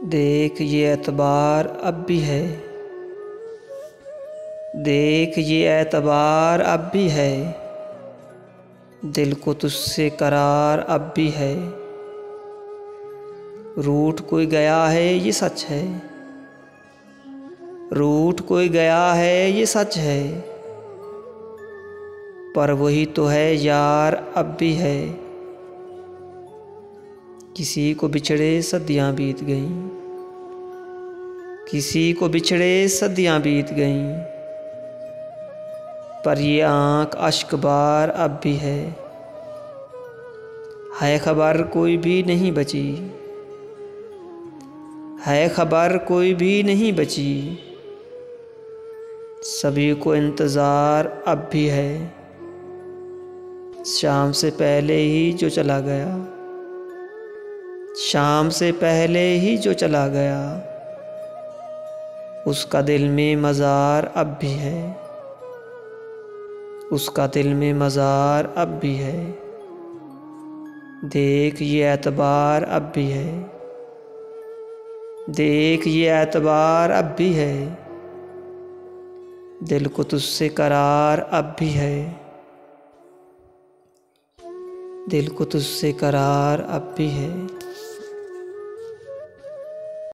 देख ये एतबार अब भी है, देख ये एतबार अब भी है, दिल को तुझसे करार अब भी है। रूठ कोई गया है ये सच है, रूठ कोई गया है ये सच है, पर वही तो है यार अब भी है। किसी को बिछड़े सदियां बीत गईं, किसी को बिछड़े सदियां बीत गईं, पर ये आँख अश्क बार अब भी है खबर कोई भी नहीं बची, है खबर कोई भी नहीं बची, सभी को इंतज़ार अब भी है। शाम से पहले ही जो चला गया, शाम से पहले ही जो चला गया, उसका दिल में मज़ार अब भी है, उसका दिल में मज़ार अब भी है। देख ये एतबार अब भी है, देख ये एतबार अब भी है, दिल को तुझसे करार अब भी है, दिल को तुझसे करार अब भी है।